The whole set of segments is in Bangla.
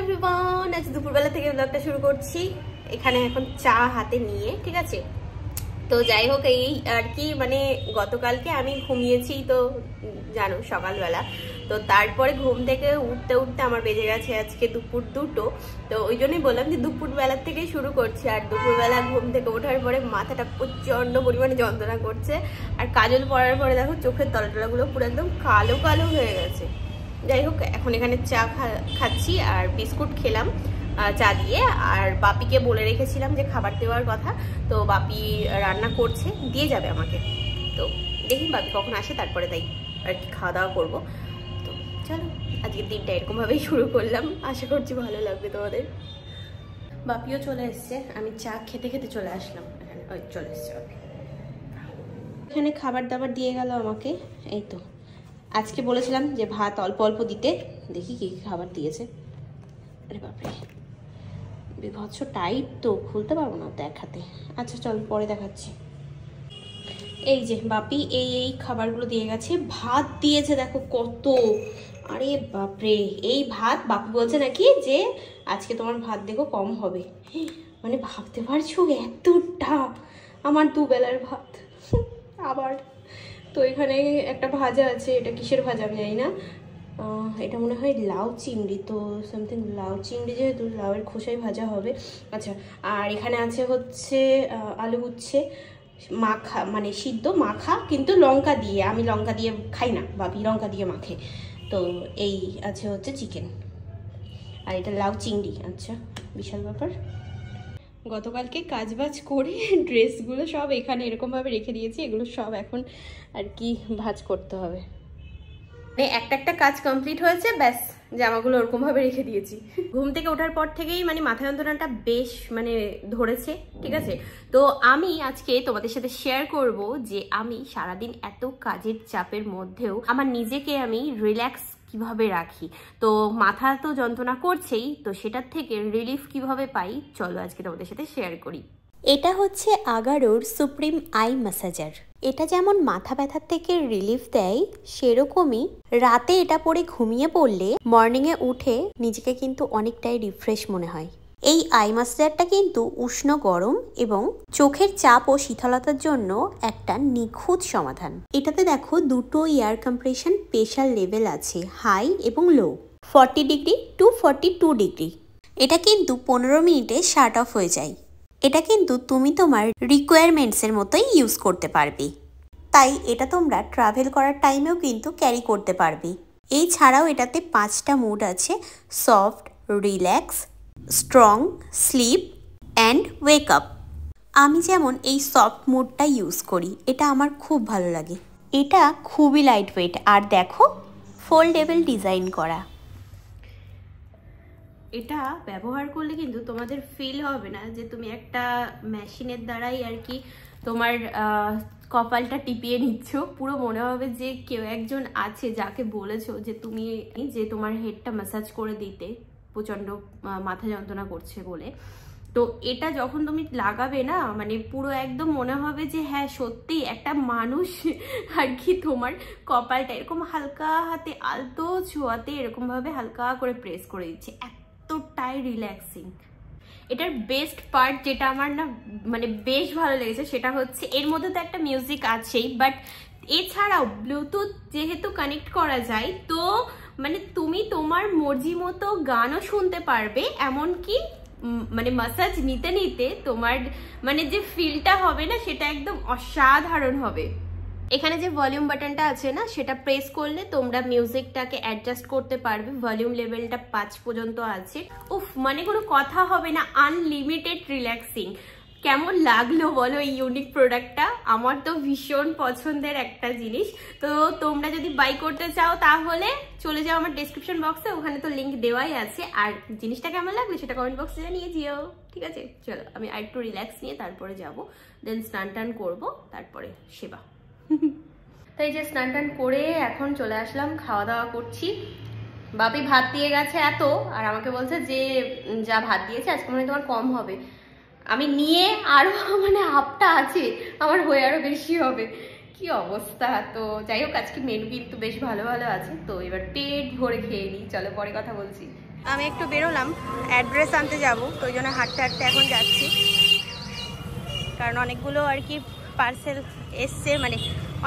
এভরিওয়ান, আজ দুপুরবেলা থেকে ব্লগটা শুরু করছি। এখানে এখন চা হাতে নিয়ে, ঠিক আছে। তো যাই হোক, এই আর কি মানে গতকালকে আমি ঘুমিয়েছি তো জানো সকালবেলা, তো তারপরে ঘুম থেকে উঠতে উঠতে আমার বেজে গেছে আজকে দুপুর 2টো। তো ওই জন্যই বললাম যে দুপুরবেলার থেকেই শুরু করছি। আর দুপুরবেলা ঘুম থেকে ওঠার পরে মাথাটা প্রচণ্ড পরিমাণে যন্ত্রণা করছে, আর কাজল পড়ার পরে দেখো চোখের তলাটলাগুলো পুরো একদম কালো কালো হয়ে গেছে। যাই হোক, এখন এখানে চা খাচ্ছি আর বিস্কুট খেলাম চা দিয়ে। আর বাপিকে বলে রেখেছিলাম যে খাবার দেওয়ার কথা, তো বাপি রান্না করছে, দিয়ে যাবে আমাকে। তো দেখি বাপি কখন আসে, তারপরে তাই আর কি খাওয়া দাওয়া করবো। তো চলো, আজকের দিনটা এরকমভাবেই শুরু করলাম, আশা করছি ভালো লাগবে তোমাদের। বাপিও চলে এসছে, আমি চা খেতে খেতে চলে আসলাম এখানে। ওই চলে এসছে বাপি, এখানে খাবার দাবার দিয়ে গেল আমাকে। এই তো আজকে বলেছিলাম যে ভাত অল্প অল্প দিতে, দেখি কি খাবার দিয়েছে। আরে বাপরে, বিভৎস টাইট তো, খুলতে পারবো না দেখাতে। আচ্ছা চল পরে দেখাচ্ছি। এই যে বাপি এই খাবারগুলো দিয়ে গেছে। ভাত দিয়েছে দেখো কত, আরে বাপরে। এই ভাত বাপি বলছে নাকি যে আজকে তোমার ভাত দেখো কম হবে। মানে ভাবতে পারছো এতটা, আমার দুবেলার ভাত আবার। তো এখানে একটা ভাজা আছে, এটা কিসের ভাজা আমি জানি না, এটা মনে হয় লাউ চিংড়ি। তো সামথিং লাউ চিংড়ি, যেহেতু লাউয়ের খোসাই ভাজা হবে। আচ্ছা, আর এখানে আছে হচ্ছে আলু উচ্ছে মাখা, মানে সিদ্ধ মাখা, কিন্তু লঙ্কা দিয়ে। আমি লঙ্কা দিয়ে খাই না, বাপি লঙ্কা দিয়ে মাখে। তো এই আছে হচ্ছে চিকেন, আর এটা লাউ চিংড়ি। আচ্ছা, বিশাল ব্যাপার। গতকালকে কাজবাজ করে ড্রেসগুলো সব এখানে এরকমভাবে রেখে দিয়েছি, এগুলো সব এখন আর কি ভাঁজ করতে হবে। মানে একটা কাজ কমপ্লিট হয়েছে, ব্যাস জামাগুলো ওরকমভাবে রেখে দিয়েছি। ঘুম থেকে ওঠার পর থেকেই মানে মাথা যন্ত্রণাটা বেশ মানে ধরেছে, ঠিক আছে। তো আমি আজকে তোমাদের সাথে শেয়ার করব যে আমি সারাদিন এত কাজের চাপের মধ্যেও আমার নিজেকে আমি রিল্যাক্স কিভাবে রাখি। তো মাথা তো যন্ত্রণা করছেই, তো সেটার থেকে রিলিফ কিভাবে পাই চলো আজকে তোমাদের সাথে শেয়ার করি। এটা হচ্ছে আগারোর সুপ্রিম আই ম্যাসাজার। এটা যেমন মাথা ব্যথার থেকে রিলিফ দেয়, সেরকমই রাতে এটা পরে ঘুমিয়ে পড়লে মর্নিংয়ে উঠে নিজেকে কিন্তু অনেকটাই রিফ্রেশ মনে হয়। এই আই ম্যাসাজারটা কিন্তু উষ্ণ গরম এবং চোখের চাপ ও শীতলতার জন্য একটা নিখুঁত সমাধান। এটাতে দেখো দুটো এয়ার কম্প্রেশন প্রেশার লেভেল আছে, হাই এবং লো, 40 ডিগ্রি টু 42 ডিগ্রি। এটা কিন্তু 15 মিনিটে শাট অফ হয়ে যায়। এটা কিন্তু তুমি তোমার রিকোয়ারমেন্টসের মতোই ইউজ করতে পারবে, তাই এটা তোমরা ট্রাভেল করার টাইমেও কিন্তু ক্যারি করতে পারবে। এছাড়াও এটাতে 5টা মুড আছে: soft, relax, strong, sleep and wake up. আমি যেমন এই সফট মুডটা ইউজ করি, এটা আমার খুব ভালো লাগে। এটা খুবই লাইট ওয়েট, আর দেখো ফোল্ডেবল ডিজাইন করা। এটা ব্যবহার করলে কিন্তু তোমাদের ফিল হবে না যে তুমি একটা মেশিনের দ্বারাই আর কি তোমার কপালটা টিপিয়ে নিচ্ছ। পুরো মনে হবে যে কেউ একজন আছে যাকে বলেছো যে তুমি যে তোমার হেডটা ম্যাসাজ করে দিতে, প্রচন্ড মাথা যন্ত্রণা করছে বলে। তো এটা যখন তুমি লাগাবে না, মানে পুরো একদম মনে হবে যে হ্যাঁ সত্যি একটা মানুষ আর কি তোমার কপালটা এরকম হালকা হাতে আলতো ছোঁয়াতে এরকম ভাবে হালকা করে প্রেস করে দিচ্ছে। এতটাই রিল্যাক্সিং। এটার বেস্ট পার্ট যেটা আমার না মানে বেশ ভালো লেগেছে, সেটা হচ্ছে এর মধ্যে তো একটা মিউজিক আছেই, বাট এছাড়াও ব্লুটুথ যেহেতু কানেক্ট করা যায়, তো মানে তুমি তোমার মর্জি মতো গানও শুনতে পারবে। এমনকি মানে মাসাজ নিতে নিতে তোমার মানে যে ফিলটা হবে না, সেটা একদম অসাধারণ হবে। এখানে যে ভলিউম বাটনটা আছে না, সেটা প্রেস করলে তোমরা মিউজিকটাকে অ্যাডজাস্ট করতে পারবে। ভলিউম লেভেলটা 5 পর্যন্ত আছে। উফ, মানে কোনো কথা হবে না, আনলিমিটেড রিল্যাক্সিং। কেমন লাগলো বলো এই ইউনিক প্রোডাক্টটা? আমার তো ভীষণ পছন্দের একটা জিনিস। তো তোমরা যদি বাই করতে চাও তাহলে চলে যাও আমার ডেসক্রিপশন বক্সে, ওখানে তো লিঙ্ক দেওয়াই আছে। আর জিনিসটা কেমন লাগলো সেটা কমেন্ট বক্সে জানিয়ে দিও, ঠিক আছে। চলো আমি আর একটু রিল্যাক্স নিয়ে তারপরে যাবো, দেন স্নান টান করবো, তারপরে সেবা। তাই যে স্নান টান করে এখন চলে আসলাম, খাওয়া দাওয়া করছি। বাপি ভাত দিয়ে গেছে এত, আর আমাকে বলছে যে যা ভাত দিয়েছে আজকে মনে হয় তোমার কম হবে। আমি নিয়ে আরো মানে হাফটা আছে, আমার হয়ে আরো বেশি হবে। কি অবস্থা। তো যাই হোক, আজকে মেনু কিন্তু বেশ ভালো ভালো আছে। তো এবার পেট ভরে খেয়ে নিই, চলো পরে কথা বলছি। আমি একটু বেরোলাম, অ্যাড্রেস আনতে যাব, তো ওই জন্য হাঁটতে হাঁটতে এখন যাচ্ছি, কারণ অনেকগুলো আর কি পার্সেল এসছে, মানে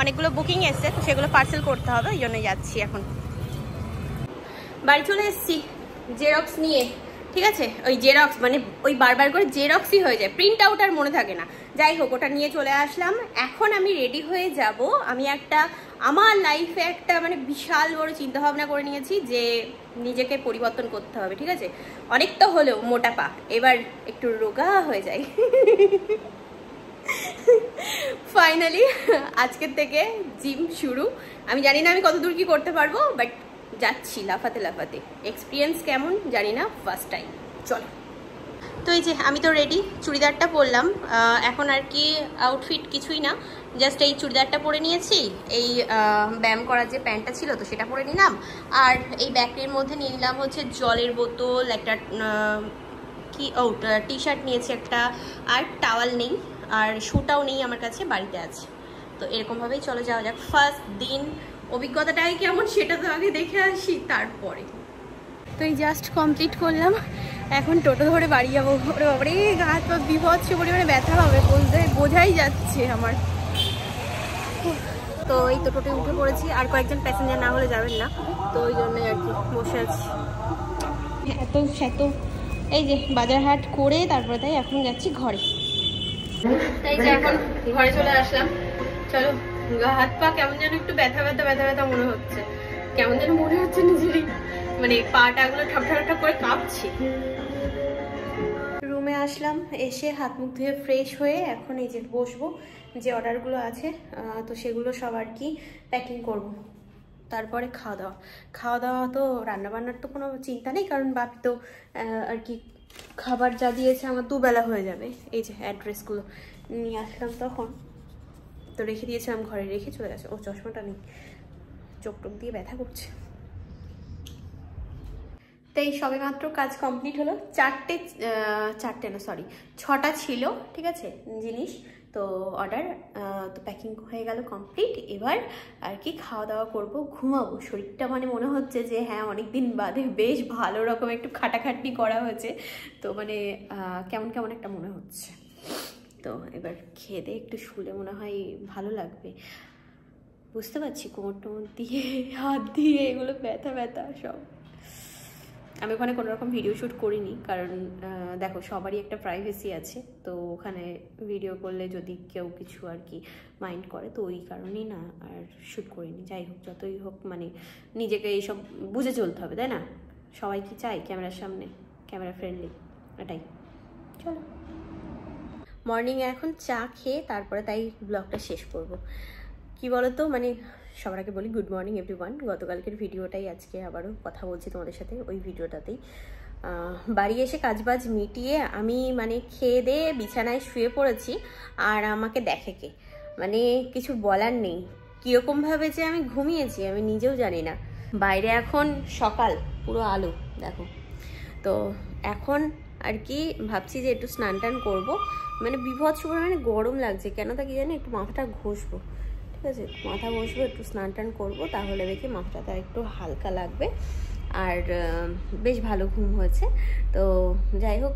অনেকগুলো বুকিং এসছে, তো সেগুলো পার্সেল করতে হবে, ওই জন্যই যাচ্ছি। এখন বাড়ি চলে এসেছি জেরক্স নিয়ে, ঠিক আছে। ওই জেরক্স মানে ওই বারবার করে জেরক্সই হয়ে যায়, প্রিন্ট আউট আর মনে থাকে না। যাই হোক, ওটা নিয়ে চলে আসলাম। এখন আমি রেডি হয়ে যাব। আমি আমার লাইফে একটা মানে বিশাল বড় চিন্তা ভাবনা করে নিয়েছি যে নিজেকে পরিবর্তন করতে হবে, ঠিক আছে। অনেক তো হলেও মোটাপা, এবার একটু রোগা হয়ে যায়। ফাইনালি আজকের থেকে জিম শুরু। আমি জানি না আমি কতদূর কি করতে পারবো, বাট যাচ্ছি লাফাতে লাফাতে। এক্সপিরিয়েন্স কেমন জানি না, ফার্স্ট টাইম। চলো। তো এই যে আমি তো রেডি, চুড়িদারটা পরলাম। এখন আর কি আউটফিট কিছুই না, জাস্ট এই চুড়িদারটা পরে নিয়েছি, এই ব্যায়াম করার যে প্যান্টটা ছিল তো সেটা পরে নিলাম, আর এই ব্যাগটির মধ্যে নিয়ে নিলাম হচ্ছে জলের বোতল, একটা টি শার্ট নিয়েছি একটা, আর টাওয়াল নেই, আর শুটাও নেই আমার কাছে, বাড়িতে আছে। তো এরকমভাবেই চলে যাওয়া যাক। ফার্স্ট দিন অভিজ্ঞতাটাই কেমন সেটা তো আগে দেখে আসি, তারপরে। তো এই জাস্ট কমপ্লিট করলাম, এখন টোটো ধরে বাড়ি যাবো। ওরে বাবারে, গা হাত পা বিভৎস পরিমাণে ব্যথা হবে, বোঝাই যাচ্ছে আমার। তো এই তো টোটোয় উঠে পড়েছি, আর কয়েকজন প্যাসেঞ্জার না হলে যাবেন না, তো ওই জন্যই আর কি বসে আছি। এত সেত এই যে বাজার হাট করে তারপরে তাই এখন যাচ্ছি ঘরে। তাই যে এখন ঘরে চলে আসলাম। চলো, গা হাত পা কেমন যেন একটু ব্যথা ব্যথা ব্যথা ব্যথা মনে হচ্ছে, কেমন যেন মনে হচ্ছে নিজেরই, মানে পাটা গুলো ঠকঠক করে কাঁপছে। রুমে আসলাম, এসে হাত মুখ ধুয়ে ফ্রেশ হয়ে এখন এই যে বসবো, যে অর্ডারগুলো আছে তো সেগুলো সব আর কি প্যাকিং করব, তারপরে খাওয়া দাওয়া তো রান্নাবান্নার তো কোনো চিন্তা নেই, কারণ বাপি তো আর কি খাবার যা দিয়েছে আমার দুবেলা হয়ে যাবে। এই যে অ্যাড্রেসগুলো নিয়ে আসলাম তখন, তো রেখে দিয়েছিলাম ঘরে, রেখে চলে গেছে। ও চশমাটা নেই, চোখ টোক দিয়ে ব্যথা করছে। তো এই সবে মাত্র কাজ কমপ্লিট হলো। ছটা ছিল, ঠিক আছে জিনিস, তো অর্ডার তো প্যাকিং হয়ে গেল কমপ্লিট। এবার আর কি খাওয়া দাওয়া করব, ঘুমাবো। শরীরটা মানে মনে হচ্ছে যে হ্যাঁ অনেকদিন বাদে বেশ ভালো রকম একটু খাটাখাটনি করা হয়েছে, তো মানে কেমন কেমন একটা মনে হচ্ছে। তো এবার খেয়ে দিয়ে একটু শুলে মনে হয় ভালো লাগবে। বুঝতে পারছি কোমর টোমর দিয়ে হাত দিয়ে এগুলো ব্যথা ব্যথা সব। আমি ওখানে কোনো রকম ভিডিও শ্যুট করিনি, কারণ দেখো সবারই একটা প্রাইভেসি আছে, তো ওখানে ভিডিও করলে যদি কেউ কিছু আর কি মাইন্ড করে, তো ওই কারণেই না আর শ্যুট করিনি। যাই হোক, যতই হোক মানে নিজেকে এইসব বুঝে চলতে হবে, তাই না? সবাই কি চায় ক্যামেরার সামনে ক্যামেরা ফ্রেন্ডলি, এটাই। চলো, মর্নিংয়ে এখন চা খেয়ে তারপরে তাই ব্লগটা শেষ করব। কি বলতো, মানে সবার আগে বলি গুড মর্নিং এভরিওয়ান। গতকালকের ভিডিওটাই আজকে আবারও কথা বলছি তোমাদের সাথে, ওই ভিডিওটাতেই। বাড়ি এসে কাজবাজ মিটিয়ে আমি মানে খেয়ে দিয়ে বিছানায় শুয়ে পড়েছি, আর আমাকে দেখে কে, মানে কিছু বলার নেই। কীরকমভাবে যে আমি ঘুমিয়েছি আমি নিজেও জানি না। বাইরে এখন সকাল, পুরো আলো দেখো। তো এখন আর কি ভাবছি যে একটু স্নান টান করবো, মানে বিভৎস পরিমাণে গরম লাগছে, কেন তা কি জানি, একটু মাথাটা ঘষবো, ঠিক আছে, মাথা ঘষবো, একটু স্নান টান করবো, তাহলে দেখি মাথাটা একটু হালকা লাগবে, আর বেশ ভালো ঘুম হয়েছে। তো যাই হোক,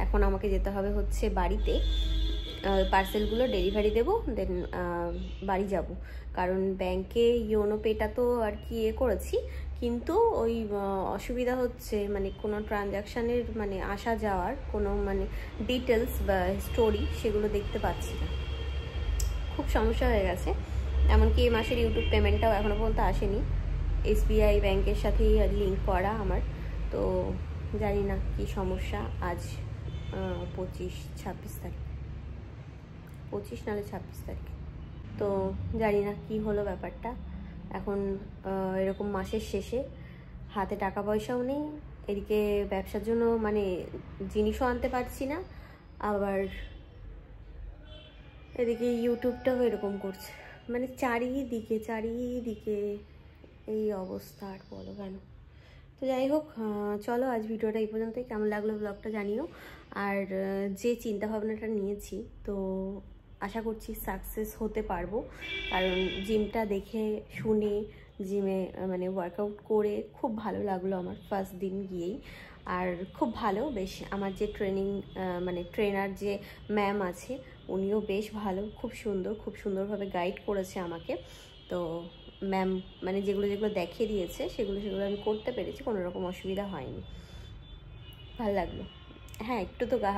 এখন আমাকে যেতে হবে হচ্ছে বাড়িতে, পার্সেলগুলো ডেলিভারি দেবো, দেন বাড়ি যাব। কারণ ব্যাংকে ইওনো পেটা তো আর কি করেছি, কিন্তু ওই অসুবিধা হচ্ছে, মানে কোনো ট্রানজ্যাকশানের মানে আসা যাওয়ার কোনো মানে ডিটেলস বা স্টোরি সেগুলো দেখতে পাচ্ছি না, খুব সমস্যা হয়ে গেছে। এমনকি এই মাসের ইউটিউব পেমেন্টটাও এখনও পর্যন্ত আসেনি, SBI ব্যাংকের সাথেই লিঙ্ক করা আমার, তো জানি না কি সমস্যা। আজ 26 তারিখ, 25 নাহলে 26 তারিখ, তো জানি না কি হলো ব্যাপারটা। এখন এরকম মাসের শেষে হাতে টাকা পয়সাও নেই, এদিকে ব্যবসার জন্য মানে জিনিসও আনতে পারছি না, আবার এদিকে ইউটিউবটাও এরকম করছে, মানে চারিদিকে এই অবস্থা, আর বলো কেন। তো যাই হোক, চলো আজ ভিডিওটা এই পর্যন্তই। কেমন লাগলো ব্লগটা জানিও, আর যে চিন্তা ভাবনাটা নিয়েছি তো আশা করছি সাকসেস হতে পারবো, কারণ জিমটা দেখে শুনে জিমে মানে ওয়ার্কআউট করে খুব ভালো লাগলো আমার ফার্স্ট দিন গিয়েই। আর খুব ভালো, বেশ আমার যে মানে ট্রেনার যে ম্যাম আছে উনিও বেশ ভালো, খুব সুন্দরভাবে গাইড করেছে আমাকে। তো ম্যাম মানে যেগুলো দেখিয়ে দিয়েছে সেগুলো আমি করতে পেরেছি, কোনো রকম অসুবিধা হয়নি, ভালো লাগলো। হ্যাঁ, একটু তো গা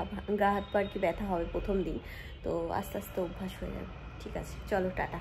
হাত পা আর কি ব্যথা হবে প্রথম দিন, তো আস্তে আস্তে অভ্যাস হয়ে যাবে। ঠিক আছে, চলো টাটা।